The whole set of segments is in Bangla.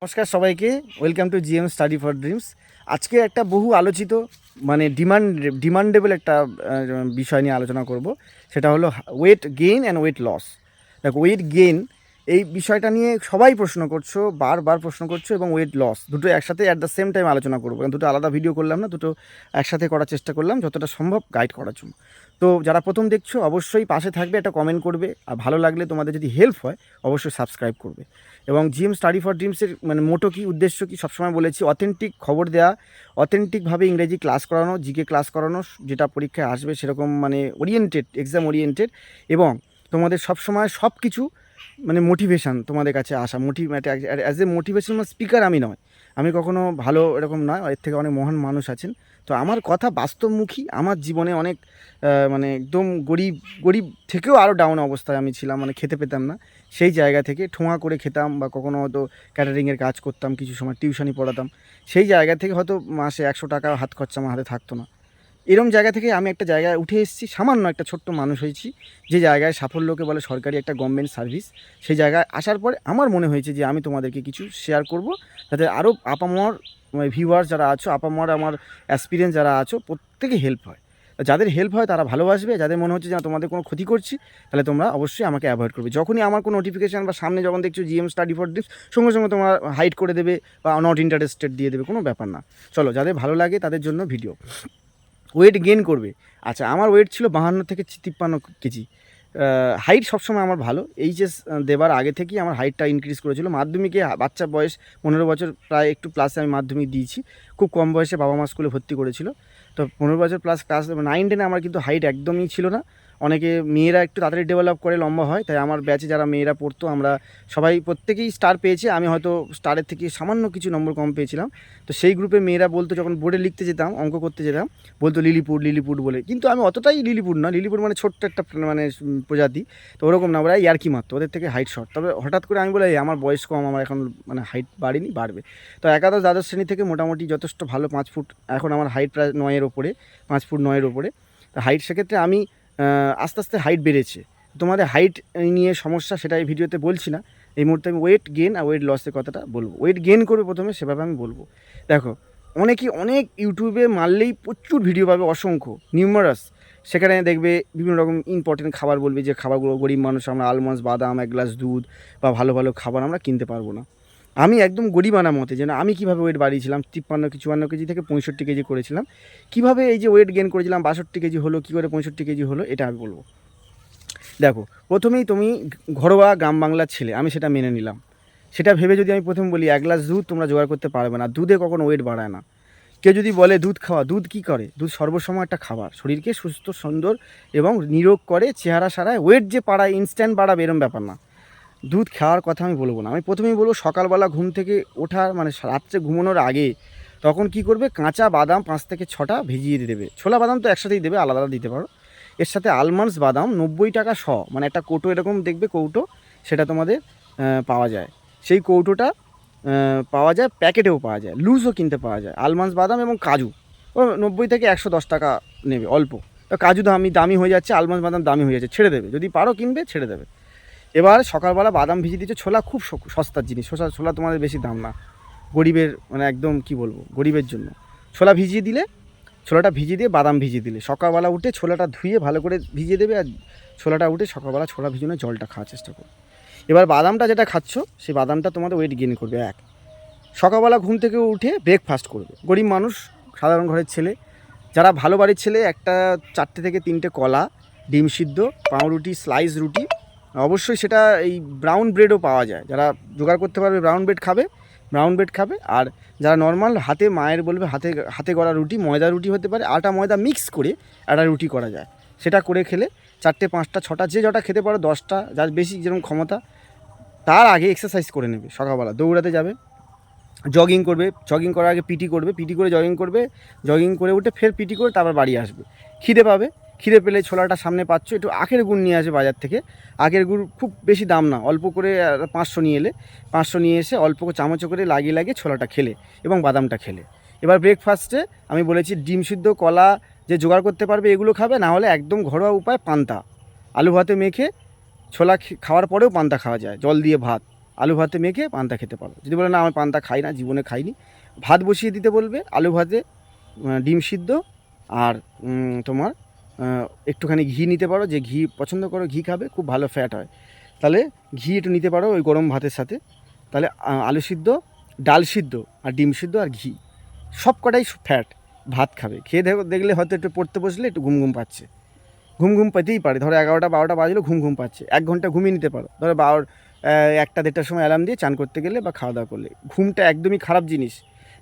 নমস্কার সবাইকে, welcome to GM Study for dreams. আজকে একটা বহু আলোচিত মানে ডিমান্ডেবল একটা বিষয় নিয়ে আলোচনা করব। সেটা হলো weight gain and weight loss. দেখো, ওয়েট গেইন এই বিষয়টা নিয়ে সবাই প্রশ্ন করছো, বারবার প্রশ্ন করছো, এবং ওয়েট লস দুটো একসাথে অ্যাট দ্য সেম টাইম আলোচনা করবো। দুটো আলাদা ভিডিও করলাম না, দুটো একসাথে করার চেষ্টা করলাম যতটা সম্ভব গাইড করার জন্য। তো যারা প্রথম দেখছো অবশ্যই পাশে থাকবে, একটা কমেন্ট করবে, আর ভালো লাগলে তোমাদের যদি হেল্প হয় অবশ্যই সাবস্ক্রাইব করবে। এবং জিএম স্টাডি ফর ড্রিমসের মানে মোটো কী, উদ্দেশ্য কী, সবসময় বলেছি অথেন্টিক খবর দেওয়া, অথেন্টিকভাবে ইংরেজি ক্লাস করানো, জিকে ক্লাস করানো, যেটা পরীক্ষায় আসবে সেরকম মানে ওরিয়েন্টেড, এক্সাম ওরিয়েন্টেড, এবং তোমাদের সবসময় সব কিছু মানে মোটিভেশান তোমাদের কাছে আসা, অ্যাজ এ মোটিভেশনাল স্পিকার আমি নয়, আমি কখনো ভালো এরকম নয়, এর থেকে অনেক মহান মানুষ আছেন। তো আমার কথা বাস্তবমুখী, আমার জীবনে অনেক মানে একদম গরিব গরিব থেকেও আরও ডাউন অবস্থায় আমি ছিলাম, মানে খেতে পেতাম না, সেই জায়গা থেকে ঠোঁয়া করে খেতাম, বা কখনো হয়তো ক্যাটারিংয়ের কাজ করতাম, কিছু সময় টিউশনি পড়াতাম, সেই জায়গা থেকে হয়তো মাসে 100 টাকা হাত খরচা আমার হাতে থাকতো না। এরম জায়গা থেকে আমি একটা জায়গায় উঠে এসেছি, সামান্য একটা ছোট্ট মানুষ হয়েছি, যে জায়গায় সাফল্যকে বলে সরকারি একটা গভর্নমেন্ট সার্ভিস। সেই জায়গায় আসার পরে আমার মনে হয়েছে যে আমি তোমাদেরকে কিছু শেয়ার করব, যাতে আরও আপামর ভিউয়ার্স যারা আছো, আপামর আমার অ্যাসপিরিয়েন্স যারা আছো, প্রত্যেকে হেল্প হয়। যাদের হেল্প হয় তারা ভালোবাসবে, যাদের মনে হচ্ছে যে তোমাদের কোনো ক্ষতি করছি, তাহলে তোমরা অবশ্যই আমাকে অ্যাভয়েড করবে। যখনই আমার কোনো নোটিফিকেশান বা সামনে যখন দেখছো জিএম স্টাডি ফর ড্রিমস, সঙ্গে সঙ্গে তোমরা হাইড করে দেবে বা নট ইন্টারেস্টেড দিয়ে দেবে, কোনো ব্যাপার না। চলো, যাদের ভালো লাগে তাদের জন্য ভিডিও। ওয়েট গেইন করবে। আচ্ছা, আমার ওয়েট ছিল 52 থেকে 53 কেজি। হাইট সবসময় আমার ভালো, এইচএস দেবার আগে থেকেই আমার হাইটটা ইনক্রিজ করেছিল। মাধ্যমিকে বাচ্চা বয়স 15 বছর প্রায় একটু প্লাসে আমি মাধ্যমিক দিয়েছি। খুব কম বয়সে বাবা মা স্কুলে ভর্তি করেছিল। তো 15 বছর প্লাস ক্লাস 9-10 আমার কিন্তু হাইট একদমই ছিল না। অনেকে মেয়েরা একটু তাড়াতাড়ি ডেভেলপ করে, লম্বা হয়, তাই আমার ব্যাচে যারা মেয়েরা পড়তো আমরা সবাই প্রত্যেকেই স্টার পেয়েছে। আমি হয়তো স্টারের থেকে সামান্য কিছু নম্বর কম পেয়েছিলাম। তো সেই গ্রুপে মেয়েরা বলতো, যখন বোর্ডে লিখতে যেতাম, অঙ্ক করতে যেতাম, বলতো লিলিপুট লিলিপুট বলে। কিন্তু আমি অতটাই লিলিপুট না, লিলিপুট মানে ছোট্ট একটা মানে প্রজাতি, তো ওরকম না, ওরা ইয়ার্কি মারতো, ওদের থেকে হাইট শর্ট। তবে হঠাৎ করে আমি বলে, আমার বয়স কম, আমার এখন মানে হাইট বাড়েনি, বাড়বে। তো একাদশ দ্বাদশ শ্রেণী থেকে মোটামুটি যথেষ্ট ভালো 5 ফুট, এখন আমার হাইট প্রায় 9-এর ওপরে, 5 ফুট 9-এর ওপরে। তো হাইট সেক্ষেত্রে আমি আস্তে আস্তে হাইট বেড়েছে। তোমাদের হাইট নিয়ে সমস্যা সেটা এই ভিডিওতে বলছি না, এই মুহূর্তে আমি ওয়েট গেন আর ওয়েট লসের কথাটা বলবো। ওয়েট গেন করবে প্রথমে, সেভাবে আমি বলবো। দেখো, অনেকেই অনেক ইউটিউবে মারলেই প্রচুর ভিডিও পাবে, অসংখ্য, নিউমারাস। সেখানে দেখবে বিভিন্ন রকম ইম্পর্টেন্ট খাবার বলবে, যে খাবারগুলো গরিব মানুষ আমরা আলমন্ডস, বাদাম, 1 গ্লাস দুধ বা ভালো ভালো খাবার আমরা কিনতে পারবো না। আমি একদম গরিবানা মতে, যেন আমি কীভাবে ওয়েট বাড়িয়েছিলাম, 53 কেজি থেকে 65 কেজি করেছিলাম, কীভাবে এই যে ওয়েট গেন করেছিলাম, 62 কেজি হলো, কী করে 65 কেজি হলো, এটা আমি বলবো। দেখো, প্রথমেই তুমি ঘরোয়া গ্রাম বাংলার ছেলে, আমি সেটা মেনে নিলাম। সেটা ভেবে যদি আমি প্রথম বলি 1 গ্লাস দুধ তোমরা জোগাড় করতে পারবে না, দুধে কখনো ওয়েট বাড়ায় না। কেউ যদি বলে দুধ খাওয়া, দুধ কী করে? দুধ সর্বসময় একটা খাবার, শরীরকে সুস্থ, সুন্দর এবং নিরোগ করে, চেহারা সারায়, ওয়েট যে পাড়ায় ইনস্ট্যান্ট বাড়াবে এরম ব্যাপার না। দুধ খাওয়ার কথা আমি বলবো না। আমি প্রথমেই বলবো, সকালবেলা ঘুম থেকে ওঠার মানে রাত্রে ঘুমানোর আগে তখন কি করবে, কাঁচা বাদাম 5 থেকে 6টা ভিজিয়ে দেবে। ছোলা বাদাম তো একসাথেই দেবে, আলাদা আলাদা দিতে পারো। এর সাথে আলমন্ডস বাদাম 90 টাকা শ, মানে একটা কৌটো এরকম দেখবে, কৌটো, সেটা তোমাদের পাওয়া যায়। সেই কৌটোটা পাওয়া যায়, প্যাকেটেও পাওয়া যায়, লুজও কিনতে পাওয়া যায়। আলমন্ডস বাদাম এবং কাজু ও 90 থেকে 110 টাকা নেবে, অল্প। তো কাজু দামি হয়ে যাচ্ছে, আলমন্ডস বাদাম দামি হয়ে যাচ্ছে, ছেড়ে দেবে, যদি পারো কিনবে, ছেড়ে দেবে। এবার সকালবেলা বাদাম ভিজিয়ে দিচ্ছে, ছোলা খুব সস্তার জিনিস, ছোলা তোমাদের বেশি দাম না, গরিবের মানে একদম কি বলবো, গরিবের জন্য। ছোলা ভিজিয়ে দিলে, ছোলাটা ভিজিয়ে দিয়ে বাদাম ভিজিয়ে দিলে, সকালবেলা উঠে ছোলাটা ধুয়ে ভালো করে ভিজিয়ে দেবে, আর ছোলাটা উঠে সকালবেলা ছোলা ভিজানো জলটা খাওয়ার চেষ্টা করো। এবার বাদামটা যেটা খাচ্ছ, সেই বাদামটা তোমাদের ওয়েট গেইন করবে। সকালবেলা ঘুম থেকে উঠে ব্রেকফাস্ট করবে। গরিব মানুষ, সাধারণ ঘরের ছেলে, যারা ভালো বাড়ির ছেলে, একটা 4টে থেকে 3টে কলা, ডিম সিদ্ধ, পাউরুটি, স্লাইস রুটি, অবশ্যই সেটা এই ব্রাউন ব্রেডও পাওয়া যায়, যারা জোগাড় করতে পারবে ব্রাউন ব্রেড খাবে। আর যারা নর্মাল হাতে, মায়ের বলবে হাতে গড়া রুটি, ময়দা রুটি হতে পারে, আটা ময়দা মিক্স করে একটা রুটি করা যায়, সেটা করে খেলে 4টে 5টা 6টা, যে যটা খেতে পারো, 10টা, যার বেশি যেরকম ক্ষমতা। তার আগে এক্সারসাইজ করে নেবে, সকালবেলা দৌড়াতে যাবে, জগিং করবে, জগিং করার আগে পিটি করবে, পিটি করে জগিং করবে, জগিং করে উঠে ফের পিটি করে তারপর বাড়ি আসবে। খিদে পাবে, খিদে পেলে ছোলাটা সামনে পাচ্ছ, একটু আখের গুড় নিয়ে আসে বাজার থেকে। আখের গুড় খুব বেশি দাম না, অল্প করে 500 নিয়ে এলে, 500 নিয়ে এসে অল্প চামচ করে লাগিয়ে ছোলাটা খেলে এবং বাদামটা খেলে। এবার ব্রেকফাস্টে আমি বলেছি ডিম সিদ্ধ, কলা, যে জোগাড় করতে পারবে এগুলো খাবে, না হলে একদম ঘরোয়া উপায় পান্তা, আলু ভাতে মেখে, ছোলা খাওয়ার পরেও পান্তা খাওয়া যায়, জল দিয়ে ভাত, আলু ভাতে মেখে পান্তা খেতে পারো। যদি বলে না আমি পান্তা খাই না, জীবনে খাইনি, ভাত বসিয়ে দিতে বলবে, আলু ভাতে ডিম সিদ্ধ আর তোমার একটুখানি ঘি নিতে পারো, যে ঘি পছন্দ করো ঘি খাবে, খুব ভালো ফ্যাট হয়, তাহলে ঘি একটু নিতে পারো ওই গরম ভাতের সাথে। তাহলে আলু সিদ্ধ, ডাল সিদ্ধ আর ডিম সিদ্ধ আর ঘি সব কটাই ফ্যাট, ভাত খাবে। খেয়ে দেখলে হয়তো একটু পড়তে বসলে একটু ঘুম পাচ্ছে, ঘুম পেতেই পারে, ধরো 11টা 12টা বাজলো ঘুম পাচ্ছে, 1 ঘন্টা ঘুমিয়ে নিতে পারো, ধরো 1টা 1:30টার সময় অ্যালার্ম দিয়ে চান করতে গেলে বা খাওয়া দাওয়া করলে। ঘুমটা একদমই খারাপ জিনিস,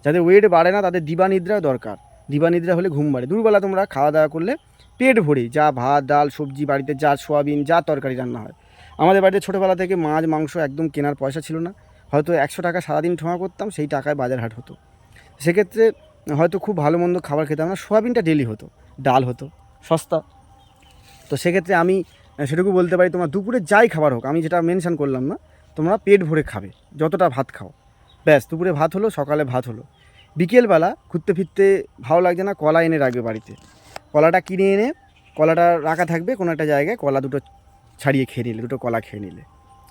যাদের ওয়েট বাড়ে না তাদের দিবানিদ্রা দরকার। দিবানিদ্রা হলে ঘুম বাড়ে। দুপুরবেলা তোমরা খাওয়া দাওয়া করলে পেট ভরে, যা ভাত ডাল সবজি বাড়িতে যা সোয়াবিন যা তরকারি রান্না হয়। আমাদের বাড়িতে ছোটোবেলা থেকে মাছ মাংস একদম কেনার পয়সা ছিল না, হয়তো 100 টাকা সারাদিন ঠোঙা করতাম, সেই টাকায় বাজার হাট হতো। সেক্ষেত্রে হয়তো খুব ভালো মন্দ খাবার খেতাম না, সোয়াবিনটা ডেলি হতো, ডাল হতো, সস্তা। তো সেক্ষেত্রে আমি সেটুকু বলতে পারি, তোমরা দুপুরে যাই খাবার হোক, আমি যেটা মেনশান করলাম না, তোমরা পেট ভরে খাবে, যতটা ভাত খাও ব্যাস। দুপুরে ভাত হলো, সকালে ভাত হলো, বিকেলবেলা ঘুরতে ফিরতে ভালো লাগছে না, কলা এনে রাখবে বাড়িতে, কলাটা কিনে এনে কলাটা রাখা থাকবে কোনো একটা জায়গায়, কলা দুটো ছাড়িয়ে খেয়ে নিলে, দুটো কলা খেয়ে নিলে,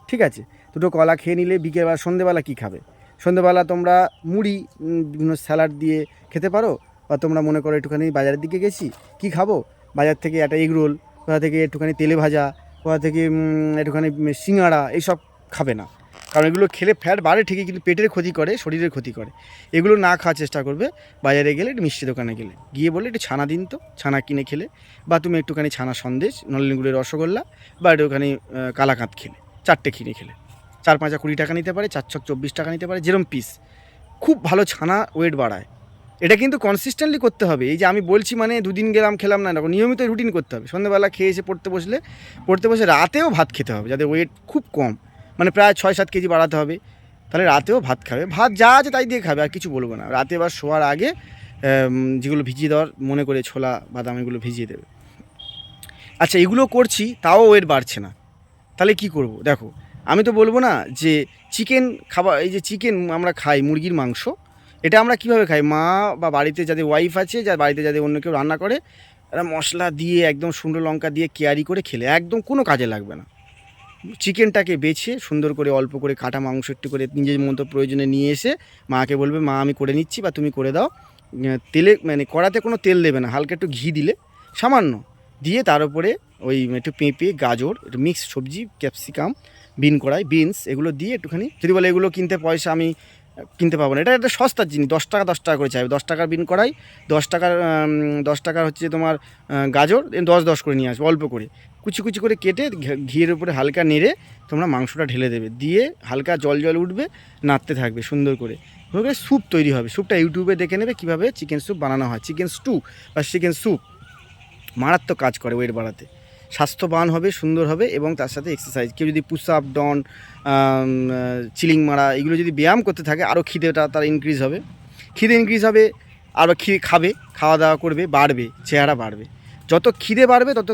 ঠিক আছে, দুটো কলা খেয়ে নিলে। বিকেলবেলা সন্ধেবেলা কী খাবে? সন্ধেবেলা তোমরা মুড়ি বিভিন্ন স্যালাড দিয়ে খেতে পারো, বা তোমরা মনে করো একটুখানি বাজারের দিকে গেছি, কি খাবো, বাজার থেকে একটা এগ রোল, কোথা থেকে একটুখানি তেলে ভাজা, কোথা থেকে একটুখানি সিঙাড়া, এইসব খাবে না, কারণ এগুলো খেলে ফ্যাট বাড়ে ঠিকই, কিন্তু পেটের ক্ষতি করে, শরীরের ক্ষতি করে। এগুলো না খাওয়ার চেষ্টা করবে। বাজারে গেলে একটু মিষ্টি দোকানে গিয়ে বলে একটু ছানা দিন তো, ছানা কিনে খেলে, বা তুমি একটুখানি ছানা সন্দেশ, নলেন গুড়ের রসগোল্লা, বা একটুখানি কালাকাঁদ খেলে, 4টে কিনে খেলে, 4 5 20 টাকা নিতে পারে, 4 6 24 টাকা নিতে পারে, যেরম পিস। খুব ভালো ছানা ওয়েট বাড়ায়। এটা কিন্তু কনসিস্টেন্টলি করতে হবে। এই যে আমি বলছি মানে দুদিন গেলাম খেলাম না, এরকম নিয়মিত রুটিন করতে হবে। সন্ধ্যেবেলা খেয়ে এসে পড়তে বসে রাতেও ভাত খেতে হবে, যাদের ওয়েট খুব কম, মানে প্রায় 6 7 কেজি বাড়াতে হবে, তাহলে রাতেও ভাত খাবে। ভাত যা আছে তাই দিয়ে খাবে, আর কিছু বলবো না। রাতে বা শোয়ার আগে যেগুলো ভিজিয়ে দেওয়ার মনে করে, ছোলা বাদাম এগুলো ভিজিয়ে দেবে। আচ্ছা, এগুলো করছি তাও ওয়েট বাড়ছে না, তাহলে কি করব? দেখো, আমি তো বলবো না যে চিকেন খাবার, এই যে চিকেন আমরা খাই, মুরগির মাংস, এটা আমরা কীভাবে খাই? মা বা বাড়িতে যাদের ওয়াইফ আছে, যার বাড়িতে যাদের অন্য কেউ রান্না করে, এরা মশলা দিয়ে একদম শুকনো লঙ্কা দিয়ে কেয়ারি করে খেলে একদম কোনো কাজে লাগবে না। চিকেনটাকে বেছে সুন্দর করে অল্প করে কাটা মাংস একটু করে নিজের মতো প্রয়োজনে নিয়ে এসে মাকে বলবে, মা আমি করে নিচ্ছি, বা তুমি করে দাও। তেলে মানে কড়াতে কোনো তেল দেবে না, হালকা একটু ঘি দিলে সামান্য দিয়ে, তার উপরে ওই একটু পেঁপে গাজর একটু মিক্স সবজি, ক্যাপসিকাম, বিনস এগুলো দিয়ে একটুখানি, যদি বলে এগুলো কিনতে পয়সা আমি কিনতে পাবো না, এটা একটা সস্তার জিনিস, 10 টাকা করে চাইবে, 10 টাকার বিন কড়াই, 10 টাকার হচ্ছে তোমার গাজর 10 করে নিয়ে আসবে, অল্প করে কুচি করে কেটে ঘিয়ের উপরে হালকা নেড়ে তোমরা মাংসটা ঢেলে দেবে, দিয়ে হালকা জল উঠবে, নাড়তে থাকবে সুন্দর করে, স্যুপ তৈরি হবে। স্যুপটা ইউটিউবে দেখে নেবে কীভাবে চিকেন স্যুপ বানানো হয়, চিকেন স্টু বা চিকেন স্যুপ, মারাত্মক কাজ করে ওয়েট বাড়াতে, স্বাস্থ্যবান হবে, সুন্দর হবে, এবং তার সাথে এক্সারসাইজ। কেউ যদি পুশ আপ, ডন, চিলিং মারা, এগুলো যদি ব্যায়াম করতে থাকে, আরও খিদেটা তার ইনক্রিজ হবে, আরও খাবে, খাওয়া দাওয়া করবে, বাড়বে, চেহারা বাড়বে। যত খিদে বাড়বে তত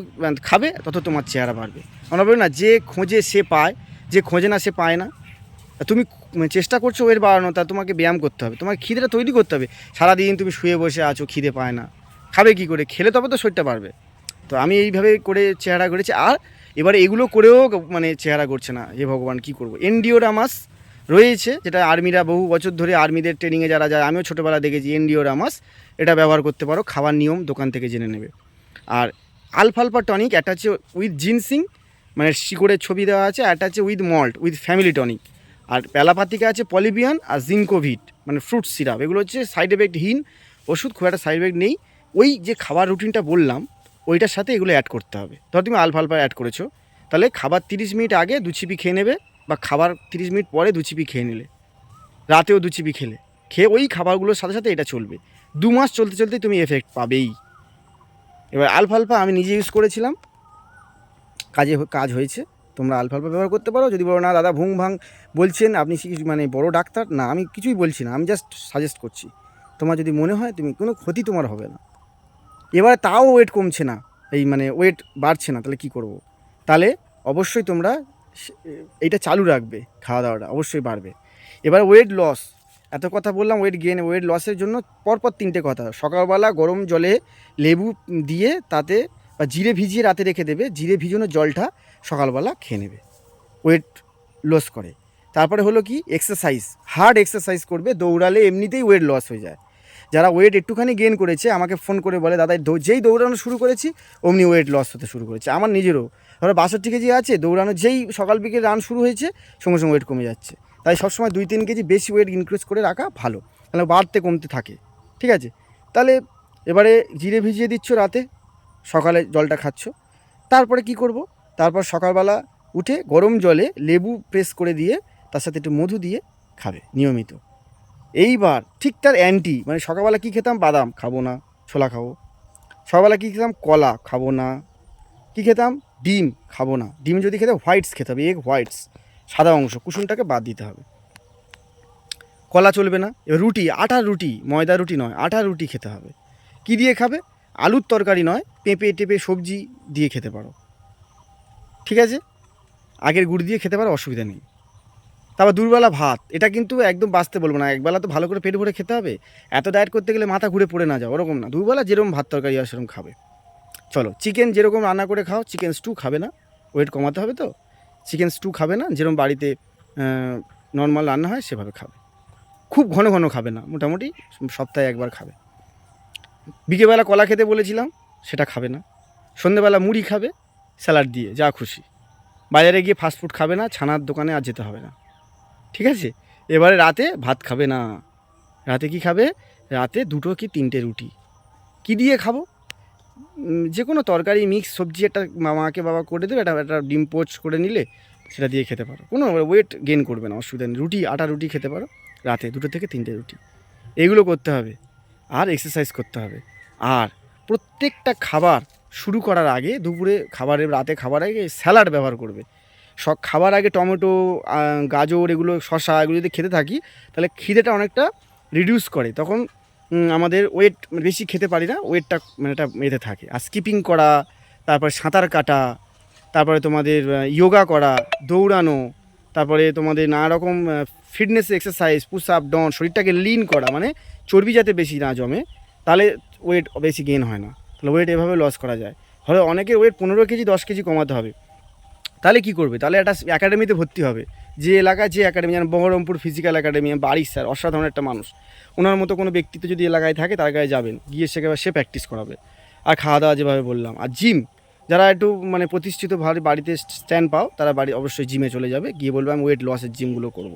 খাবে, তত তোমার চেহারা বাড়বে। আমরা বলি না, যে খোঁজে সে পায়, যে খোঁজে না সে পায় না। তুমি চেষ্টা করছো ওয়েট বাড়ানো, তা তোমাকে ব্যায়াম করতে হবে, তোমার খিদেটা তৈরি করতে হবে। সারাদিন তুমি শুয়ে বসে আছো, খিদে পায় না, খাবে কী করে? খেলে তবে তো শরীরটা বাড়বে। তো আমি এইভাবে করে চেহারা গড়েছি। আর এবারে এগুলো করেও মানে চেহারা গড়ছে না, হে ভগবান কী করবো। এন্ডিওরামাস রয়েছে, যেটা আর্মিরা বহু বছর ধরে আর্মিদের ট্রেনিংয়ে যারা যায়, আমিও ছোটোবেলা দেখেছি এন্ডিওরামাস, এটা ব্যবহার করতে পারো। খাওয়ার নিয়ম দোকান থেকে জেনে নেবে। আর আলফালফা টনিক, একটা হচ্ছে উইথ জিনসিং, মানে শিকড়ের ছবি দেওয়া আছে, একটা হচ্ছে with malt, with family tonic. আর প্যালাপাতিকা আছে পলিবিয়ান আর জিঙ্কোভিট, মানে ফ্রুট সিরাপ। এগুলো হচ্ছে সাইড এফেক্টহীন ওষুধ, খুব একটা সাইড এফেক্ট নেই। ওই যে খাবার রুটিনটা বললাম, ওইটার সাথে এগুলো অ্যাড করতে হবে। ধর তুমি আলফালফা অ্যাড করেছো, তাহলে খাবার 30 মিনিট আগে 2 চিপি খেয়ে নেবে, বা খাবার 30 মিনিট পরে 2 চিপি খেয়ে নিলে, রাতেও 2 চিপি খেয়ে ওই খাবারগুলোর সাথে সাথে এটা চলবে। 2 মাস চলতে তুমি এফেক্ট পাবেই। এবার আলফালফা আমি নিজে ইউজ করেছিলাম, কাজ হয়েছে। তোমরা আলফালফা ব্যবহার করতে পারো। যদি বলো না দাদা ভুং ভাং বলছেন, আপনি মানে বড় ডাক্তার, না আমি কিছুই বলছি না, আমি জাস্ট সাজেস্ট করছি। তোমার যদি মনে হয়, তুমি কোনো ক্ষতি তোমার হবে না। এবার তাও ওয়েট কমছে না, এই মানে ওয়েট বাড়ছে না, তাহলে কী করব? তাহলে অবশ্যই তোমরা এইটা চালু রাখবে, খাওয়া দাওয়াটা অবশ্যই বাড়বে। এবার ওয়েট লস, এত কথা বললাম, ওয়েট গেন, ওয়েট লসের জন্য পরপর 3টে কথা। সকালবেলা গরম জলে লেবু দিয়ে, তাতে বা জিরে ভিজিয়ে রাতে রেখে দেবে, জিরে ভিজানো জলটা সকালবেলা খেয়ে নেবে, ওয়েট লস করে। তারপরে হলো কি এক্সারসাইজ, হার্ড এক্সারসাইজ করবে, দৌড়ালে এমনিতেই ওয়েট লস হয়ে যায়। যারা ওয়েট একটুখানি গেইন করেছে আমাকে ফোন করে বলে দাদা যেই দৌড়ানো শুরু করেছি অমনি ওয়েট লস হতে শুরু করেছে। আমার নিজেরও ধরো 62 কেজি আছে, দৌড়ানো যেই সকাল বিকেল রান শুরু হয়েছে সঙ্গে সঙ্গে ওয়েট কমে যাচ্ছে। তাই সবসময় 2-3 কেজি বেশি ওয়েট ইনক্রিজ করে রাখা ভালো, তাহলে বাড়তে কমতে থাকে। ঠিক আছে, তাহলে এবারে জিরে ভিজিয়ে দিচ্ছ রাতে, সকালে জলটা খাচ্ছ। তারপরে কি করব, তারপর সকালবেলা উঠে গরম জলে লেবু প্রেস করে দিয়ে তার সাথে একটু মধু দিয়ে খাবে নিয়মিত। এইবার ঠিক তার অ্যান্টি, মানে সকালবেলা কী খেতাম, বাদাম খাবো না, ছোলা খাবো। সকালবেলা কী খেতাম, কলা খাবো না। কী খেতাম, ডিম খাবো না। ডিম যদি খেতে হোয়াইটস খেতে হবে, এগ হোয়াইটস, সাদা অংশ, কুসুমটাকে বাদ দিতে হবে। কলা চলবে না। এবার রুটি, আটার রুটি, ময়দা রুটি নয়, আটার রুটি খেতে হবে। কি দিয়ে খাবে, আলুর তরকারি নয়, পেঁপে টেপে সবজি দিয়ে খেতে পারো। ঠিক আছে, আগের গুড় দিয়ে খেতে পারো, অসুবিধা নেই। তারপর দুবেলা ভাত, এটা কিন্তু একদম বাঁচতে বলবো না, একবেলা তো ভালো করে পেট ভরে খেতে হবে। এত ডায়েট করতে গেলে মাথা ঘুরে পড়ে না যাও, ওরকম না। দুবেলা যেরকম ভাত তরকারি হয় সেরকম খাবে। চলো, চিকেন যেরকম রান্না করে খাও, চিকেন স্টু খাবে না, ওয়েট কমাতে হবে তো। চিকেন স্টু খাবে না, যেরকম বাড়িতে নর্মাল রান্না হয় সেভাবে খাবে। খুব ঘন ঘন খাবে না, মোটামুটি সপ্তাহে একবার খাবে। বিকেলবেলা কলা খেতে বলেছিলাম, সেটা খাবে না। সন্ধ্যেবেলা মুড়ি খাবে স্যালাড দিয়ে, যা খুশি। বাজারে গিয়ে ফাস্টফুড খাবে না, ছানার দোকানে আর যেতে হবে না। ঠিক আছে, এবারে রাতে ভাত খাবে না। রাতে কি খাবে, রাতে 2 কি 3টে রুটি। কি দিয়ে খাবো, যে কোনো তরকারি মিক্স সবজি একটা মাকে বাবা করে দেবে, একটা ডিম পোচ করে নিলে সেটা দিয়ে খেতে পারো, কোনো ওয়েট গেইন করবে না, অসুবিধা নেই। রুটি, আটা রুটি খেতে পারো রাতে, 2 থেকে 3টে রুটি। এগুলো করতে হবে, আর এক্সারসাইজ করতে হবে। আর প্রত্যেকটা খাবার শুরু করার আগে, দুপুরে খাবারের, রাতে খাবার আগে স্যালাড ব্যবহার করবে। সব খাবার আগে টমেটো, গাজর, এগুলো শসা, এগুলো যদি খেতে থাকি তাহলে খিদেটা অনেকটা রিডিউস করে, তখন আমাদের ওয়েট বেশি খেতে পারি না, ওয়েটটা মানে এটা এতে থাকে। আর স্কিপিং করা, তারপরে সাঁতার কাটা, তারপরে তোমাদের যোগা করা, দৌড়ানো, তারপরে তোমাদের নানা রকম fitness exercise, push up, down, শরীরটাকে লিন করা, মানে চর্বি যাতে বেশি না জমে, তাহলে ওয়েট বেশি গেইন হয় না। তাহলে ওয়েট এভাবে লস করা যায়। হলে অনেকের ওয়েট 15 কেজি 10 কেজি কমাতে হবে, তাহলে কি করবে, তাহলে একটা একাডেমিতে ভর্তি হবে। যে এলাকায় যে একাডেমি, যেমন বহরমপুর ফিজিক্যাল একাডেমি, বাড়ির স্যার অসাধারণ একটা মানুষ, ওনার মতো কোনো ব্যক্তিত্ব যদি এলাকায় থাকে তার গায়ে যাবেন, গিয়ে সেখানে সে প্র্যাকটিস করাবে। আর খাওয়া দাওয়া যেভাবে বললাম, আর জিম, যারা একটু মানে প্রতিষ্ঠিত বাড়িতে স্ট্যান্ড পাও, তারা বাড়ি অবশ্যই জিমে চলে যাবে, গিয়ে বলবে আমি ওয়েট লসের জিমগুলো করব।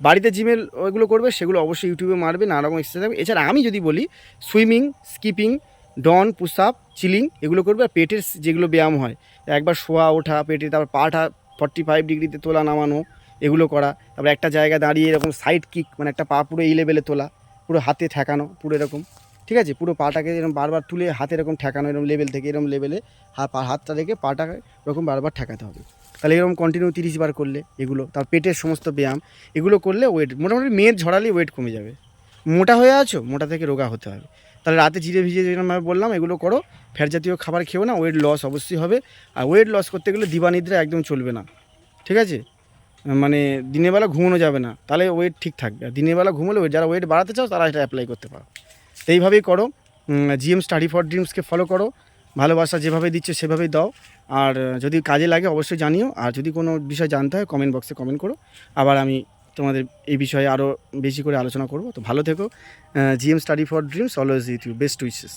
বাড়িতে জিমের ওইগুলো করবে, সেগুলো অবশ্যই ইউটিউবে মারবে, নানা রকম এক্সারসাইজ। এছাড়া আমি যদি বলি, সুইমিং, স্কিপিং, ডন, পুশ আপ, চিলিং, এগুলো করবে। আর পেটের যেগুলো ব্যায়াম হয়, একবার শোয়া ওঠা পেটে, তারপর পাটা 45 ডিগ্রিতে তোলা নামানো, এগুলো করা। তারপর একটা জায়গায় দাঁড়িয়ে এরকম সাইড কিক, মানে একটা পা পুরো এই লেভেলে তোলা, পুরো হাতে ঠেকানো, পুরো এরকম। ঠিক আছে, পুরো পাটাকে এরকম বারবার তুলে হাতে এরকম ঠেকানো, এরকম লেভেল থেকে এরকম লেভেলে হাতটা রেখে পাটাকে এরকম বারবার ঠেকাতে হবে। তাহলে এরকম কন্টিনিউ 30 বার করলে এগুলো, তার পেটের সমস্ত ব্যায়াম এগুলো করলে ওয়েট মোটামুটি মেদ ঝরালেই ওয়েট কমে যাবে। মোটা হয়ে আছো, মোটা থেকে রোগা হতে হবে। তাহলে রাতে জিরে ভিজিয়ে যেরকমভাবে বললাম এগুলো করো। ফ্যাট জাতীয় খাবার খেও না, ওয়েট লস অবশ্যই হবে। আর ওয়েট লস করতে গেলে দিবানিদ্রা একদম চলবে না। ঠিক আছে, মানে দিনের বেলা ঘুমানো যাবে না, তাহলে ওয়েট ঠিক থাকবে। আর দিনের বেলা ঘুমোলে যারা ওয়েট বাড়াতে চাও তারা এটা অ্যাপ্লাই করতে পারো। তো এইভাবেই করো। জিএম স্টাডি ফর ড্রিমসকে ফলো করো, ভালোবাসা যেভাবে দিচ্ছে সেভাবেই দাও। আর যদি কাজে লাগে অবশ্যই জানিও। আর যদি কোনো বিষয় জানতে হয় কমেন্ট বক্সে কমেন্ট করো, আবার আমি তোমাদের এই বিষয়ে আরও বেশি করে আলোচনা করব। তো ভালো থেকো। GM Study for Dreams always with you, best wishes.